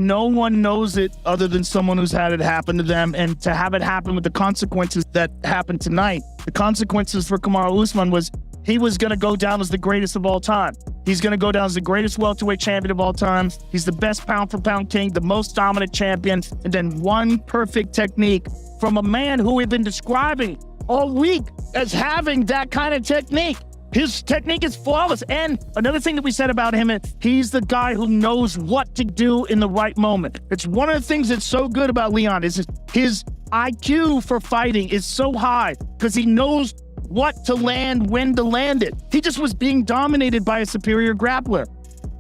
no one knows it other than someone who's had it happen to them. And to have it happen with the consequences that happened tonight, the consequences for Kamaru Usman was he was going to go down as the greatest of all time. He's going to go down as the greatest welterweight champion of all time. He's the best pound-for-pound king, the most dominant champion, and then one perfect technique from a man who we've been describing all week as having that kind of technique. His technique is flawless. And another thing that we said about him is he's the guy who knows what to do in the right moment. It's one of the things that's so good about Leon is his IQ for fighting is so high because he knows what to land, when to land it. He just was being dominated by a superior grappler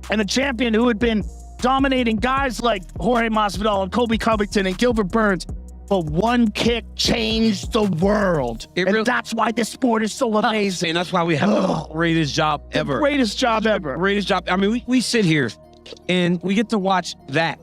and a champion who had been dominating guys like Jorge Masvidal and Colby Covington and Gilbert Burns. But one kick changed the world. That's why this sport is so amazing. And that's why we have the greatest job ever. The greatest job ever. Greatest job. I mean, we sit here and we get to watch that.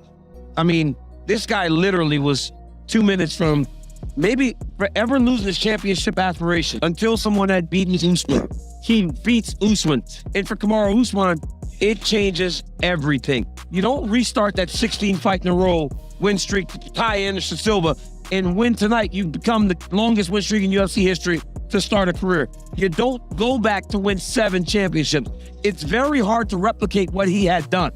I mean, this guy literally was 2 minutes from maybe forever losing his championship aspiration until someone had beaten Usman. He beats Usman. And for Kamaru Usman, it changes everything. You don't restart that 16 fight in a row win streak to tie Anderson Silva and win tonight. You become the longest win streak in UFC history to start a career. You don't go back to win 7 championships. It's very hard to replicate what he had done.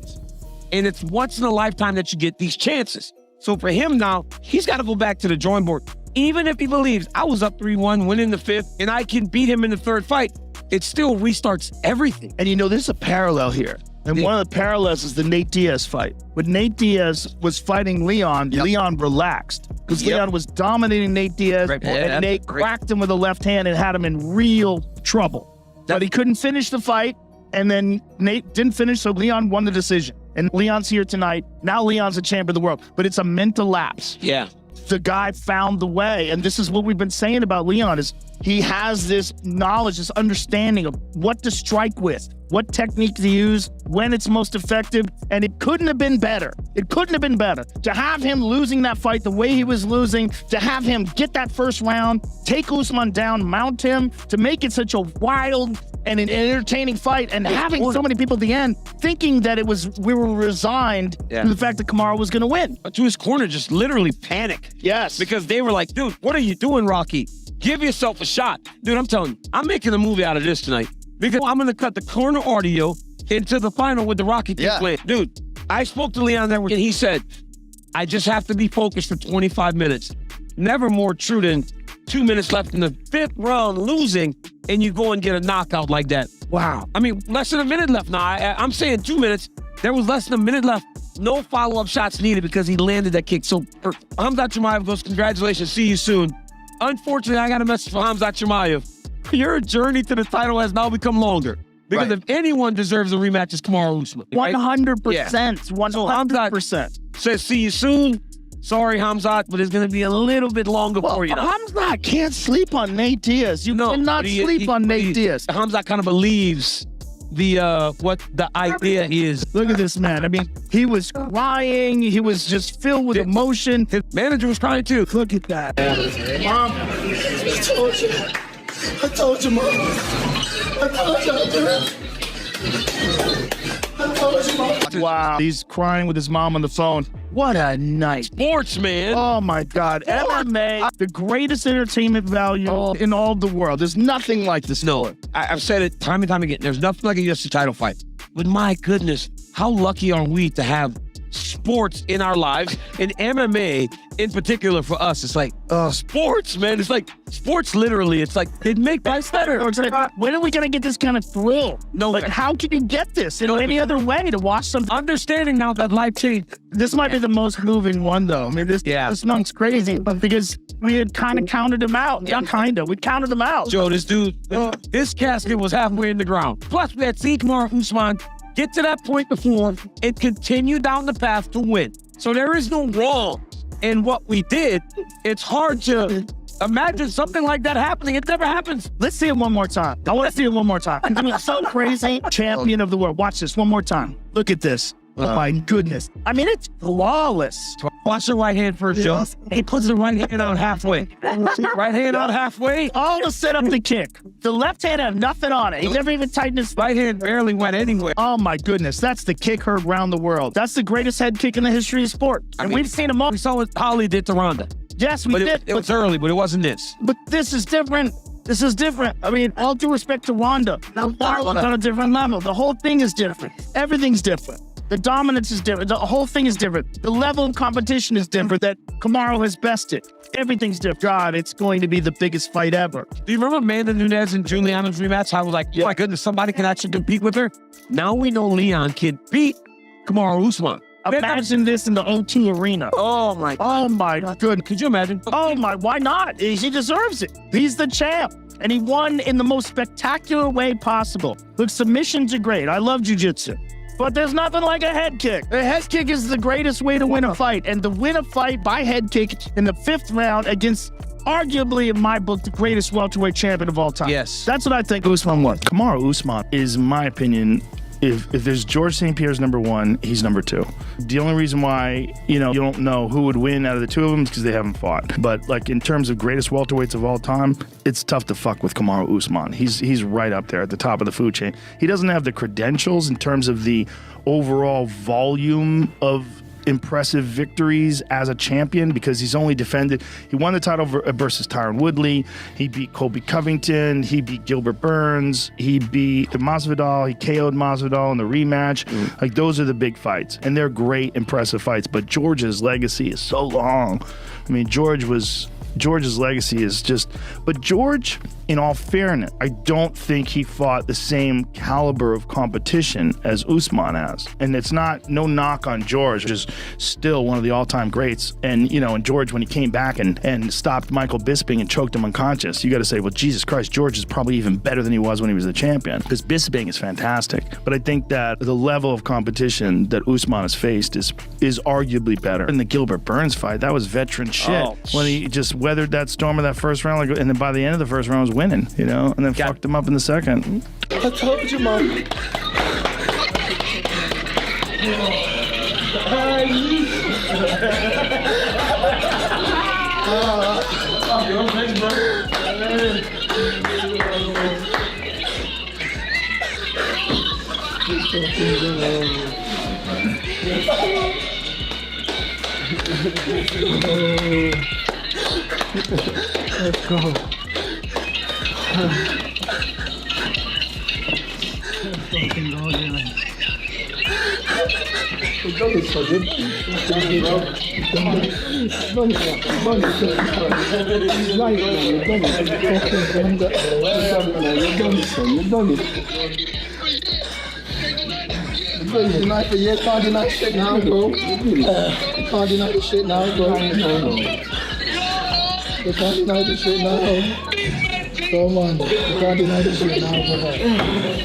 And it's once in a lifetime that you get these chances. So for him now, he's got to go back to the drawing board. Even if he believes I was up 3-1, winning the 5th, and I can beat him in the 3rd fight, it still restarts everything. And you know, there's a parallel here. And one of the parallels is the Nate Diaz fight. When Nate Diaz was fighting Leon, Leon relaxed because Leon was dominating Nate Diaz, and Nate cracked him with a left hand and had him in real trouble. But he couldn't finish the fight, and then Nate didn't finish, so Leon won the decision. And Leon's here tonight. Now Leon's a champion of the world, but it's a mental lapse. Yeah. The guy found the way, and this is what we've been saying about Leon is he has this knowledge, this understanding of what to strike with, what technique to use, when it's most effective, and it couldn't have been better. It couldn't have been better. To have him losing that fight the way he was losing, to have him get that first round, take Usman down, mount him, to make it such a wild and an entertaining fight, and having so many people at the end thinking that we were resigned to the fact that Kamaru was going to win. But to his corner, just literally panic. Yes. Because they were like, dude, what are you doing, Rocky? Give yourself a shot. Dude, I'm telling you, I'm making a movie out of this tonight. Because I'm going to cut the corner audio into the final with the Rocky playing. Dude, I spoke to Leon Network and he said, I just have to be focused for 25 minutes. Never more true than 2 minutes left in the 5th round losing and you go and get a knockout like that. Wow. I mean, less than a minute left now. I'm saying 2 minutes. There was less than a minute left. No follow-up shots needed because he landed that kick. So Khamzat Chimaev goes, congratulations, see you soon. Unfortunately, I got a message for Khamzat Chimaev. Your journey to the title has now become longer. Because if anyone deserves a rematch, it's Kamaru Usman. 100%. 100%. Says, see you soon. Sorry, Khamzat, but it's going to be a little bit longer for you. Khamzat can't sleep on Nate Diaz. You cannot sleep on Nate Diaz. Khamzat kind of believes what the idea is. Look at this man. I mean, he was crying. He was just filled with emotion. His manager was crying too. Look at that. Mom, I told you. I told you, Mom. I told you, I told you, Mom. Wow. He's crying with his mom on the phone. What a night. Sports, man. Oh, my God. MMA, the greatest entertainment value in all the world. There's nothing like this. No, I've said it time and time again. There's nothing like a UFC title fight. But my goodness, how lucky are we to have sports in our lives, and MMA in particular for us. It's like, sports, man. It's like, sports literally, it's like, it make life better. It's like, when are we going to get this kind of thrill? No, like, how can you get this in any other way to watch something? Understanding now that life changed. This might be the most moving one, though. I mean, this monk's crazy, but because we had kind of counted him out. Not kind of. We counted him out. Joe, this dude, his casket was halfway in the ground. Plus, we had seen Kamaru Usman get to that point before and continue down the path to win. So there is no wrong in what we did. It's hard to imagine something like that happening. It never happens. Let's see it one more time. I want to see it one more time. I mean, so crazy. Champion of the world. Watch this one more time. Look at this. Oh my goodness. I mean, it's flawless. Watch the right hand first, Joe. He puts the right hand out halfway. Right hand out halfway. All to set up the kick. The left hand had nothing on it. He never even tightened his Right hand barely went anywhere. Oh my goodness. That's the kick heard around the world. That's the greatest head kick in the history of sport. And we've seen them all. We saw what Holly did to Ronda. Yes, we did. It was early, but it wasn't this. But this is different. This is different. I mean, all due respect to Ronda. Now, Marlon's on a different level. The whole thing is different. Everything's different. The dominance is different. The whole thing is different. The level of competition is different that Kamaru has bested. Everything's different. God, it's going to be the biggest fight ever. Do you remember Amanda Nunes and Juliana's rematch? I was like, oh my goodness, somebody can actually compete with her. Now we know Leon can beat Kamaru Usman. Imagine this in the OT arena. Oh my Good. Could you imagine? Oh my, why not? He deserves it. He's the champ. And he won in the most spectacular way possible. Look, submissions are great. I love jiu-jitsu. But there's nothing like a head kick. A head kick is the greatest way to win a fight. And to win a fight by head kick in the 5th round against arguably, in my book, the greatest welterweight champion of all time. Yes. That's what I think Usman won. Kamaru Usman is, in my opinion, if there's George St. Pierre's number 1, he's number 2. The only reason why, you don't know who would win out of the two of them is because they haven't fought. But like in terms of greatest welterweights of all time, it's tough to fuck with Kamaru Usman. He's right up there at the top of the food chain. He doesn't have the credentials in terms of the overall volume of impressive victories as a champion because he won the title versus Tyron Woodley. He beat Colby Covington. He beat Gilbert Burns. He beat Masvidal. He KO'd Masvidal in the rematch. Like, those are the big fights, and they're great, impressive fights. But George's legacy is so long. I mean, George's legacy is just, but George, in all fairness, I don't think he fought the same caliber of competition as Usman has. And it's no knock on George, just still one of the all-time greats. And, and George, when he came back and stopped Michael Bisping and choked him unconscious, you got to say, well, Jesus Christ, George is probably even better than he was when he was the champion, because Bisping is fantastic. But I think that the level of competition that Usman has faced is arguably better. In the Gilbert Burns fight, that was veteran shit. When he just weathered that storm of that first round, and then by the end of the first round was winning, and then fucked him up in the second. I told you, Mom. Let's go. You can't deny shit now, bro. You can't deny the shit now, bro. You can't deny the shit now. Come on, you can't deny the shit now, bro.